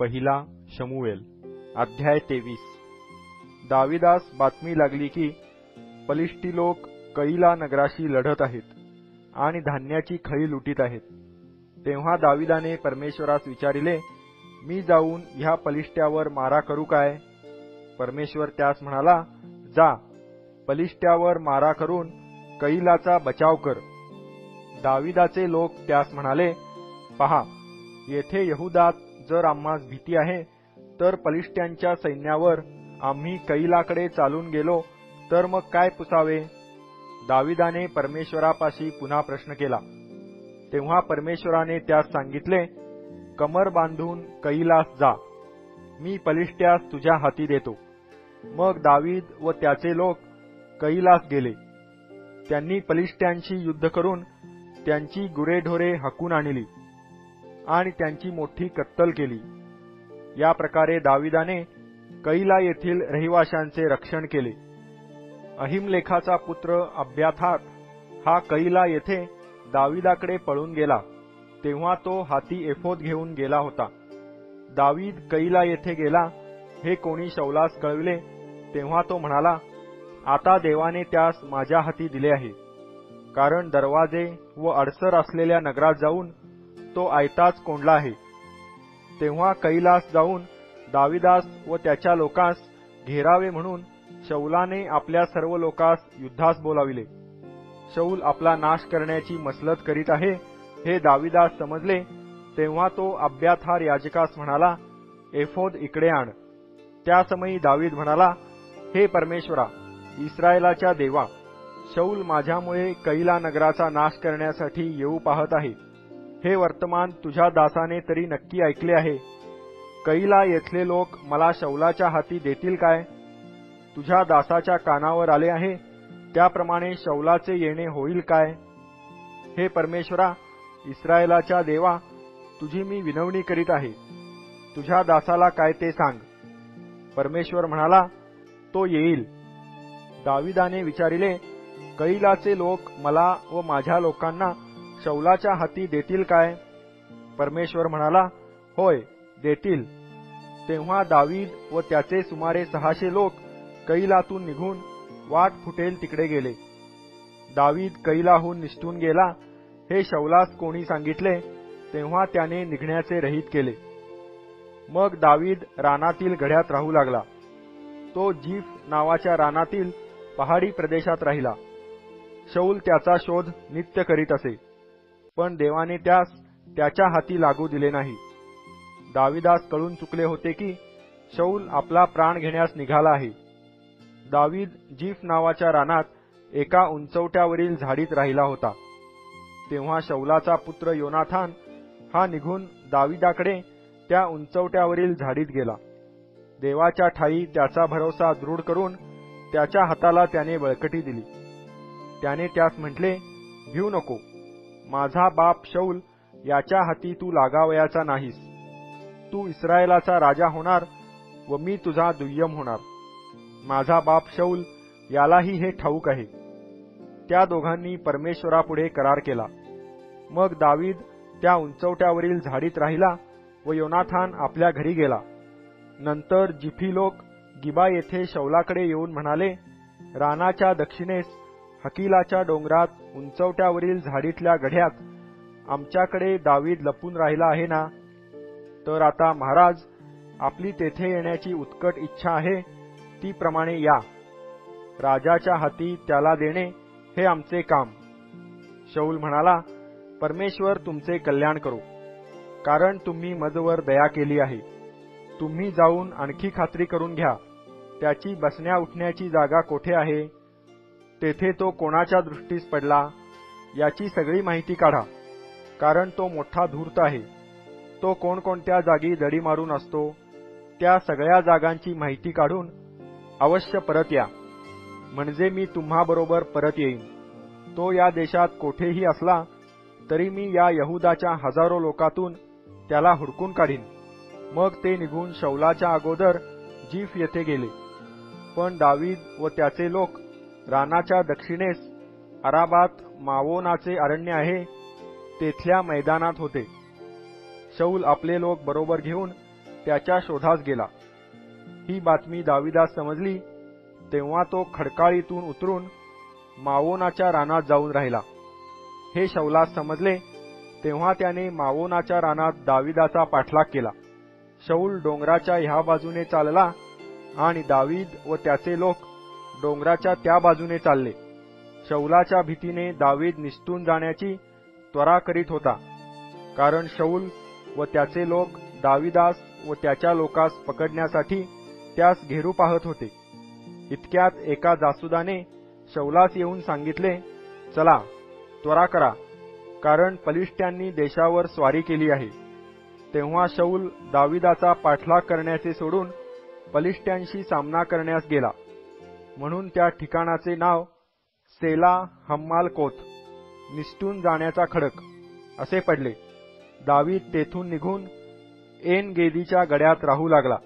पहिला शमूएल अध्याय 23। दाविदास बातमी लागली की फलिस्टी लोक कईला नगराशी लढत आहेत आणि धान्याची खळी लुटीत आहेत। तेव्हा दाविदाने परमेश्वरास विचारिले, मी जाऊन ह्या फलिष्ट्यावर मारा करू काय? परमेश्वर त्यास म्हणाला, जा, फलिष्ट्यावर मारा करून कईलाचा बचाव कर। दाविदाचे लोक त्यास म्हणाले, पहा, येथे यहुदात जर आम्हास भीती आहे, तर फलिष्ट्यांच्या सैन्यावर आम्ही कईलाकडे चालून गेलो तर मग काय पुसावे? दाविदाने परमेश्वरापाशी पुन्हा प्रश्न केला। तेव्हा परमेश्वराने त्यास सांगितले, कमर बांधून कईलास जा, मी फलिष्ट्यास तुझ्या हाती देतो। मग दावीद व त्याचे लोक कईलास गेले। त्यांनी फलिष्ट्यांशी युद्ध करून त्यांची गुरेढोरे हाकून आणली आणि त्यांची मोठी कत्तल केली। या प्रकारे दाविदाने कईला येथील रहिवाशांचे रक्षण केले। अहिमलेखाचा पुत्र अब्याथार हा कईला येथे दाविदाकडे पळून गेला, तेव्हा तो हाती एफोद घेऊन गेला होता। दावीद कईला येथे गेला हे कोणी शौलास कळविले, तेव्हा तो म्हणाला, आता देवाने त्यास माझ्या हाती दिले आहे, कारण दरवाजे व अडसर असलेल्या नगरात जाऊन तो आयताच कोंडला आहे। तेव्हा कईलास जाऊन दाविदास व त्याच्या लोकांस घेरावे म्हणून शौलाने आपल्या सर्व लोकांस युद्धास बोलाविले। शौल आपला नाश करण्याची मसलत करीत आहे हे दाविदास समजले, तेव्हा तो अब्याथार याजकास म्हणाला, एफोद इकडे आण। त्या समयी दावीद म्हणाला, हे परमेश्वरा, इस्रायेलाच्या देवा, शौल माझ्यामुळे कईला नगराचा नाश करण्यासाठी येऊ पाहत आहे। हे वर्तमान तुझ्या दासाने तरी नक्की ऐकले आहे। कईला येथले लोक मला शौलाच्या हाती देतील काय? तुझ्या दासाच्या कानावर आले आहे, त्याप्रमाणे शौलाचे येणे होईल काय? हे परमेश्वरा, इस्रायेलाच्या देवा, तुझी मी विनवणी करीत आहे, तुझ्या दासाला काय ते सांग। परमेश्वर म्हणाला, तो येईल। दाविदाने विचारिले, कईलाचे लोक मला व माझ्या लोकांना शौलाच्या हाती देतील काय? परमेश्वर म्हणाला, होय, देतील। तेव्हा दावीद व त्याचे सुमारे 600 लोक कईलातून निघून वाट फुटेल तिकडे गेले। दावीद कईलाहून निसटून गेला हे शौलास कोणी सांगितले, तेव्हा त्याने निघण्याचे रहित केले। मग दावीद रानातील गड्यात राहू लागला। तो जीफ नावाच्या रानातील पहाडी प्रदेशात राहिला। शौल त्याचा शोध नित्य करीत असे, पण देवाने त्यास त्याच्या हाती लागू दिले नाही। दाविदास कळून चुकले होते की शौल आपला प्राण घेण्यास निघाला आहे। दावीद जीफ नावाच्या रानात एका उंचवट्यावरील झाडीत राहिला होता। तेव्हा शौलाचा पुत्र योनाथान हा निघून दाविदाकडे त्या उंचवट्यावरील झाडीत गेला। देवाच्या ठायी त्याचा भरोसा दृढ करून त्याच्या हाताला त्याने बळकटी दिली। त्याने त्यास म्हटले, भिऊ नको, माझा बाप शौल याच्या हाती तू लागावयाचा नाहीस। तू इस्रायेलाचा राजा होणार व मी तुझा दुय्यम होणार। माझा बाप शौल यालाही हे ठाऊक आहे। त्या दोघांनी परमेश्वरापुढे करार केला। मग दावीद त्या उंचवट्यावरील झाडीत राहिला व योनाथान आपल्या घरी गेला। नंतर जिफी लोक गिबा येथे शौलाकडे येऊन म्हणाले, रानाच्या दक्षिणेस हकीलाच्या डोंगरात उंचवट्यावरील झाडीतल्या गढ्यात आमच्याकडे दावीद लपून राहिला आहे ना? तर आता महाराज, आपली तेथे येण्याची उत्कट इच्छा आहे, ती प्रमाणे या। राजाच्या हाती त्याला देणे हे आमचे काम। शौल म्हणाला, परमेश्वर तुमचे कल्याण करो, कारण तुम्ही मजवर दया केली आहे। तुम्ही जाऊन आणखी खात्री करून घ्या, त्याची बसण्या उठण्याची जागा कोठे आहे, तेथे तो कोणाच्या दृष्टीस पडला, याची सगळी माहिती काढा, कारण तो मोठा धूर्त आहे। तो कोणकोणत्या जागी दडी मारून असतो, त्या सगळ्या जागांची माहिती काढून अवश्य परत या, म्हणजे मी तुम्हाबरोबर परत येईन। तो या देशात कोठेही असला तरी मी या यहुदाच्या हजारो लोकातून त्याला हुडकून काढीन। मग ते निघून शौलाच्या अगोदर जीफ येथे गेले। पण दावीद व त्याचे लोक रानाच्या दक्षिणेस अराबात मावोनाचे अरण्य आहे तेथल्या मैदानात होते। शौल आपले लोक बरोबर घेऊन त्याच्या शोधास गेला. ही बातमी दाविदास समजली तेव्हा तो खडकाळीतून उतरून मावोनाच्या रानात जाऊन राहिला. हे शाऊलास समजले तेव्हा त्याने मावोनाच्या रानात दाविदाचा पाठलाग केला. शाऊल डोंगराच्या ह्या बाजूने चालला आणि दावीद व त्याचे लोक डोंगराच्या त्या बाजूने चालले. शाऊलाच्या भीतीने दावीद निसटून जाण्याची त्वरा करीत होता, कारण शाऊल व त्याचे लोक दाविदास व त्याच्या लोकास पकडण्यासाठी त्यास घेरू पाहत होते. इतक्यात एका जासुदाने शाऊलास येऊन सांगितले, चला त्वरा करा, कारण फलिष्त्यांनी देशावर स्वारी केली आहे. तेव्हा शाऊल दाविदाचा पाठलाग करण्याचे सोडून फलिष्त्यांशी सामना करण्यास गेला. म्हणून त्या ठिकाणाचे नाव सेला हम्मालकोत, निसटून जाण्याचा खडक, असे पडले. दावीद तेथून निघून एन गेदीच्या गड्यात राहू लागला.